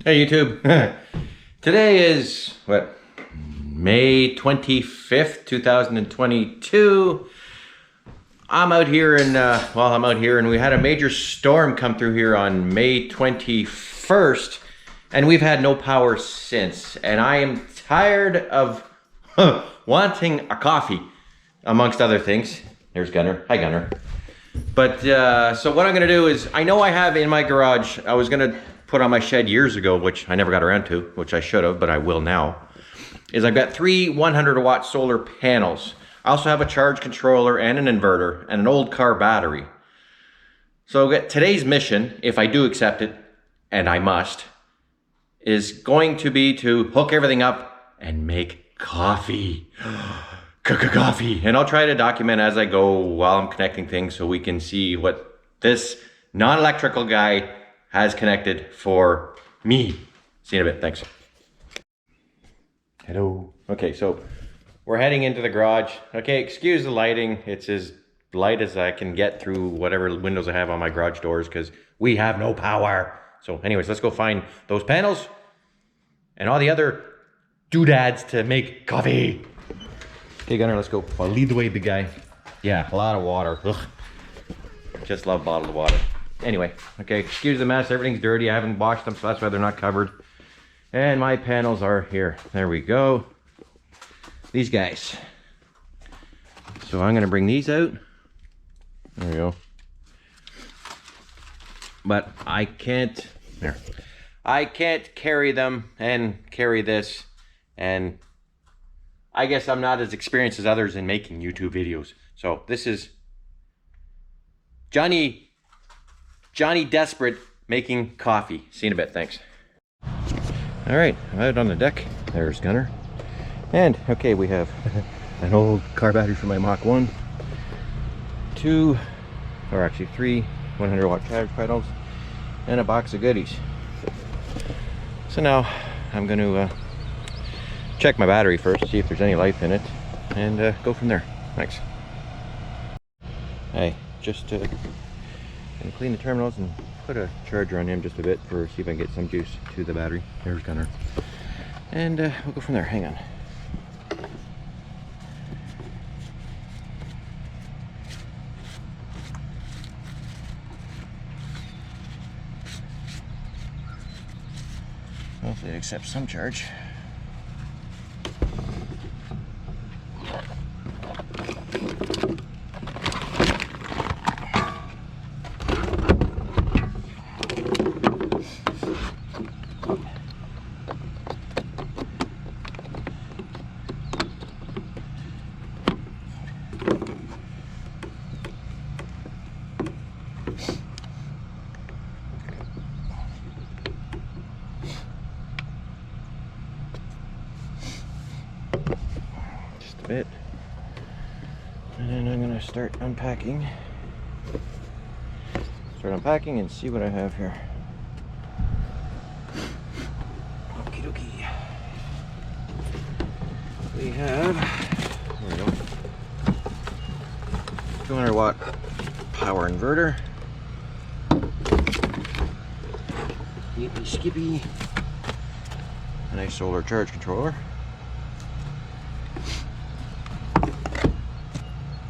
Hey YouTube. Today is what, May 25th 2022. I'm out here and we had a major storm come through here on May 21st and we've had no power since, and I am tired of wanting a coffee amongst other things. There's Gunner. Hi Gunner. But so what I'm gonna do is, I know I have in my garage, I was gonna put on my shed years ago, which I never got around to, which I should have, but I will now, is I've got 3 100-watt solar panels. I also have a charge controller and an inverter and an old car battery. So today's mission, if I do accept it, and I must, is going to be to hook everything up and make coffee. Coffee. And I'll try to document as I go while I'm connecting things so we can see what this non-electrical guy has connected for me. See you in a bit, thanks. Hello. Okay, so we're heading into the garage. Okay, excuse the lighting. It's as light as I can get through whatever windows I have on my garage doors because we have no power. So anyways, let's go find those panels and all the other doodads to make coffee. Okay, Gunner, let's go. I'll lead the way, big guy. Yeah, a lot of water. Ugh. Just love bottled water. Anyway, okay, excuse the mess. Everything's dirty. I haven't washed them, so that's why they're not covered. And my panels are here. There we go. These guys. So I'm gonna bring these out. There we go. But I can't, there. I can't carry them and carry this, and I guess I'm not as experienced as others in making YouTube videos. So this is Johnny Desperate making coffee. See you in a bit, thanks. All right, I'm out on the deck. There's Gunner. And okay, we have an old car battery for my Mach 1, 2, or actually 3 100-watt charge panels, and a box of goodies. So now I'm going to check my battery first, see if there's any life in it, and go from there. Thanks. Hey, just gonna clean the terminals and put a charger on him just a bit for see if I can get some juice to the battery. There's Gunner. And we'll go from there. Hang on. Hopefully it accepts some charge. Bit, and then I'm gonna start unpacking and see what I have here. Okie dokie. We have, there we go, 200-watt power inverter, yippee skippy, a nice solar charge controller.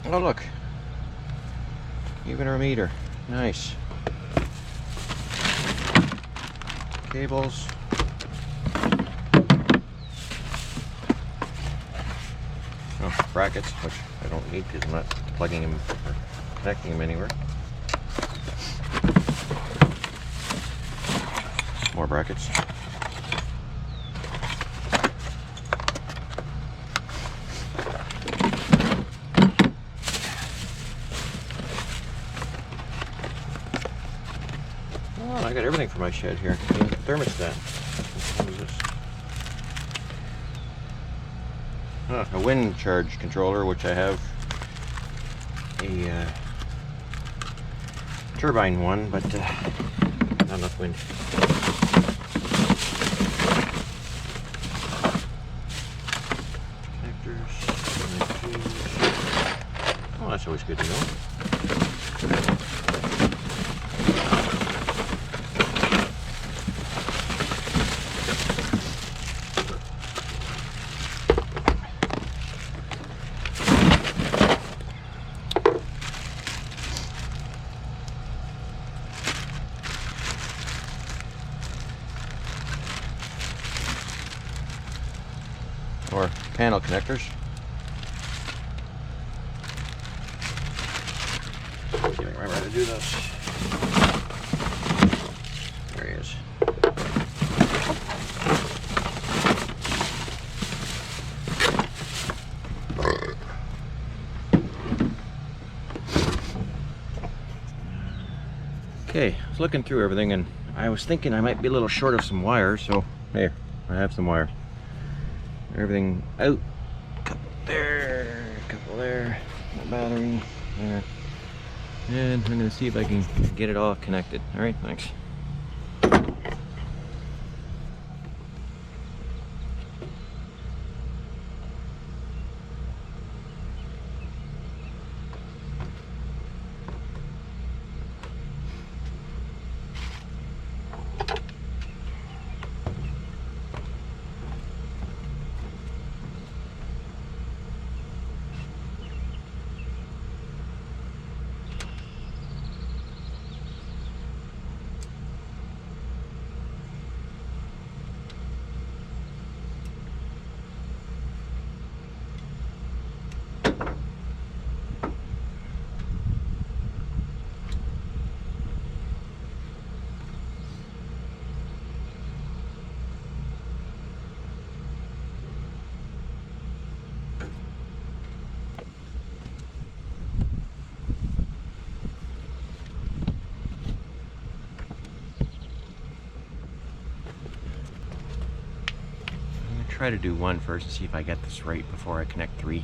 Oh look, even our meter, nice. Cables. Oh, brackets, which I don't need because I'm not plugging them or connecting them anywhere. More brackets. Oh, I got everything for my shed here. Even the thermostat. What is this? Oh, a wind charge controller, which I have a turbine one, but not enough wind. Connectors. Oh, that's always good to know. or panel connectors. Can't remember how to do this. There he is. Okay, I was looking through everything and I was thinking I might be a little short of some wires, so here, I have some wire. Everything out. Couple there, couple there, the battery there. And I'm gonna see if I can get it all connected. Alright, thanks. Try to do one first and see if I get this right before I connect 3.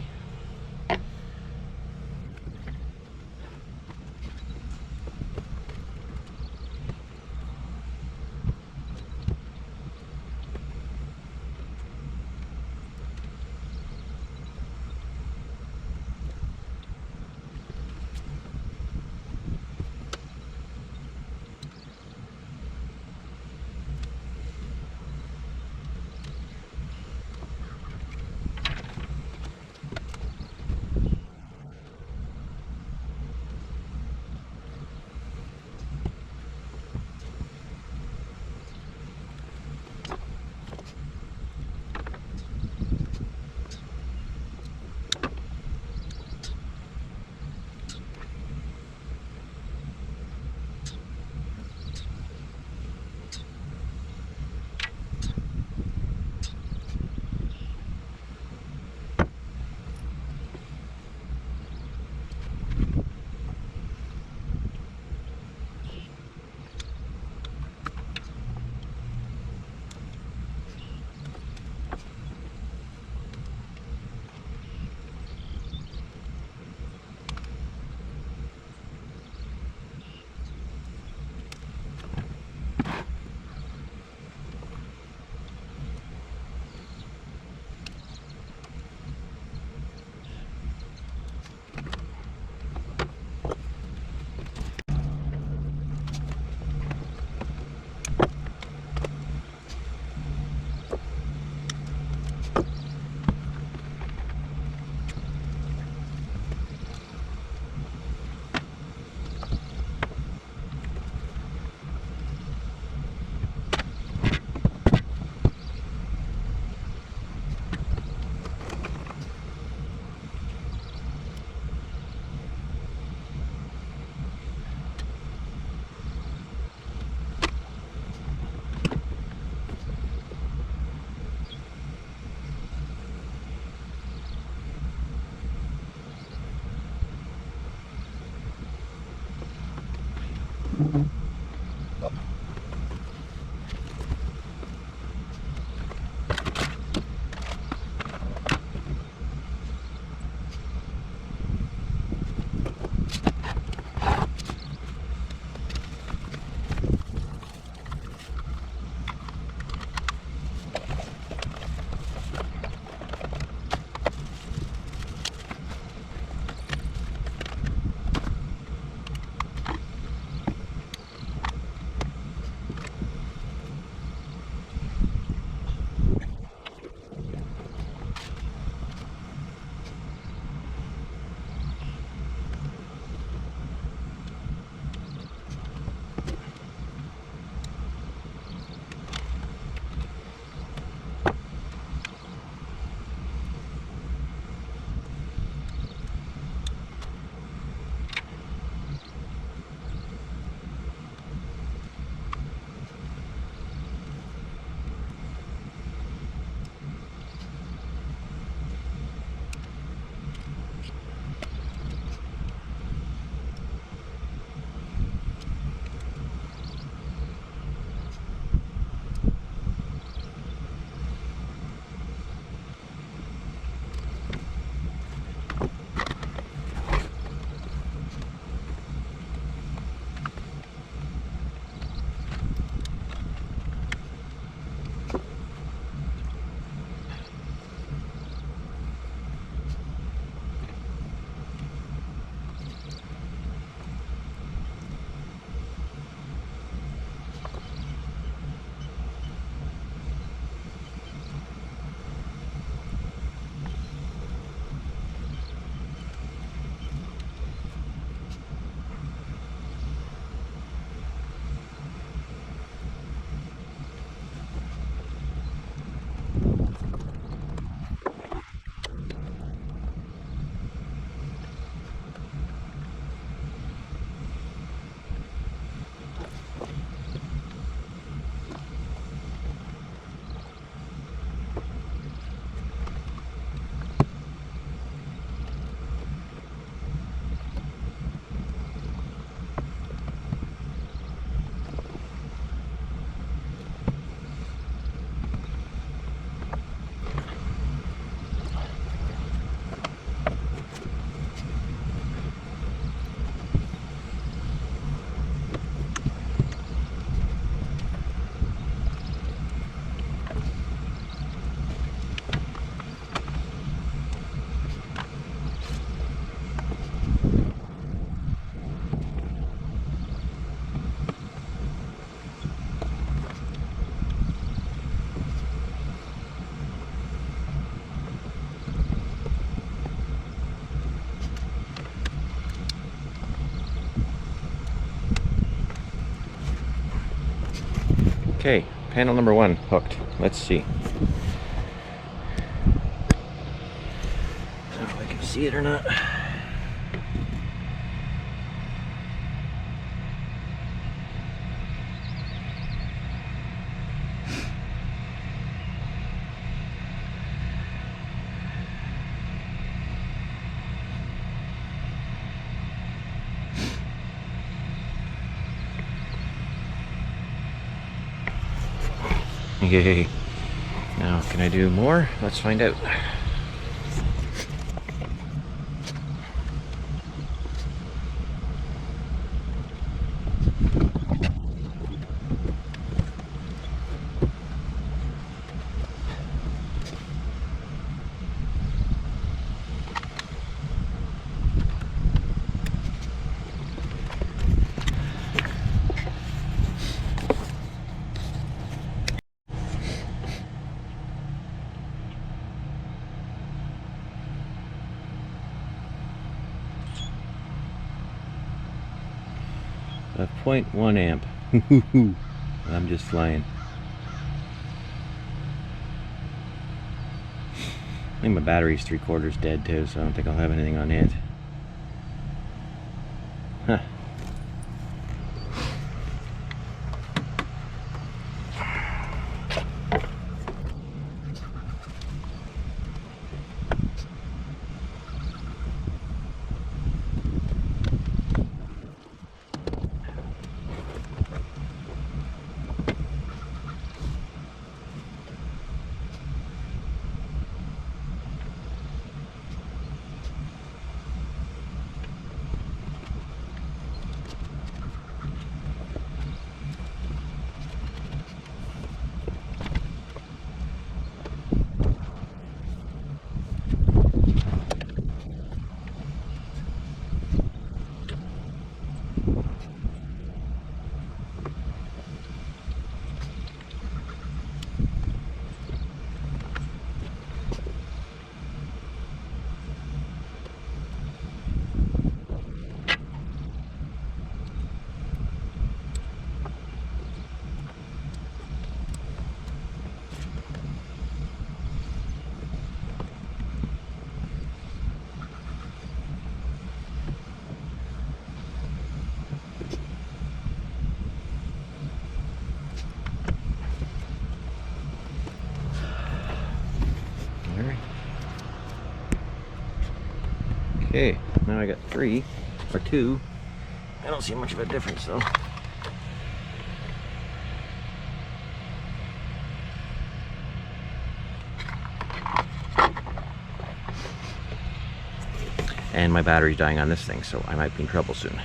Okay, panel number 1 hooked. Let's see. I don't know if I can see it or not. Yay. Now, can I do more? Let's find out. A 0.1 amp. I'm just flying. I think my battery's 3/4 dead too, so I don't think I'll have anything on it. Huh. Okay, now I got 3 or 2. I don't see much of a difference though. And my battery's dying on this thing, so I might be in trouble soon.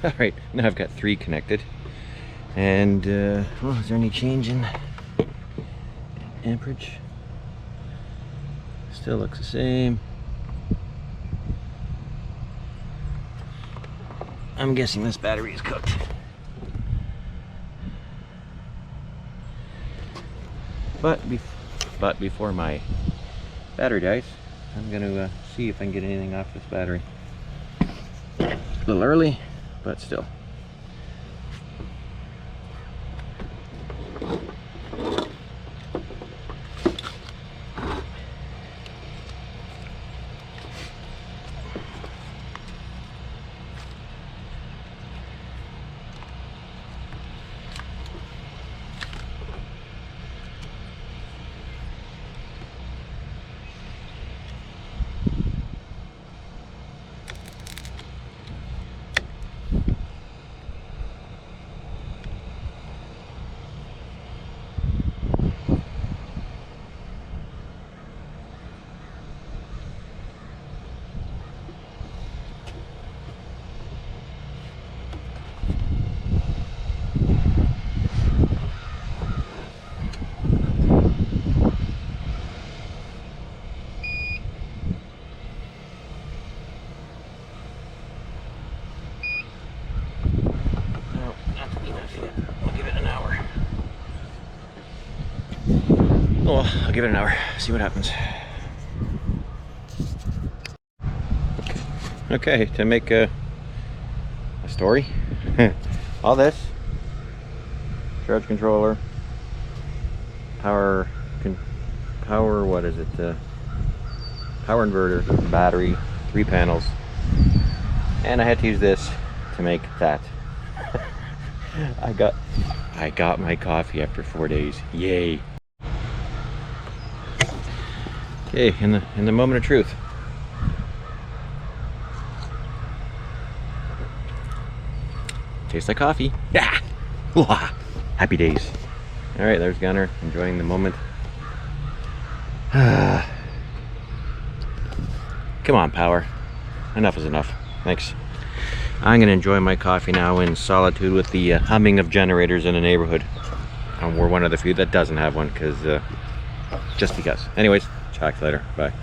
Alright, now I've got 3 connected. And, well, is there any change in amperage? Still looks the same. I'm guessing this battery is cooked. But before my battery dies, I'm gonna see if I can get anything off this battery. A little early, but still. Oh, well, I'll give it an hour, see what happens. Okay. Okay, to make a story, all this, charge controller, power, what is it, power inverter, battery, 3 panels, and I had to use this to make that. I got my coffee after 4 days, yay. Okay, in the moment of truth. Tastes like coffee. Yeah. Happy days. All right, there's Gunner enjoying the moment. Come on, power. Enough is enough. Thanks. I'm gonna enjoy my coffee now in solitude with the humming of generators in the neighborhood. And we're one of the few that doesn't have one, just because. Anyways, talk to you later. Bye.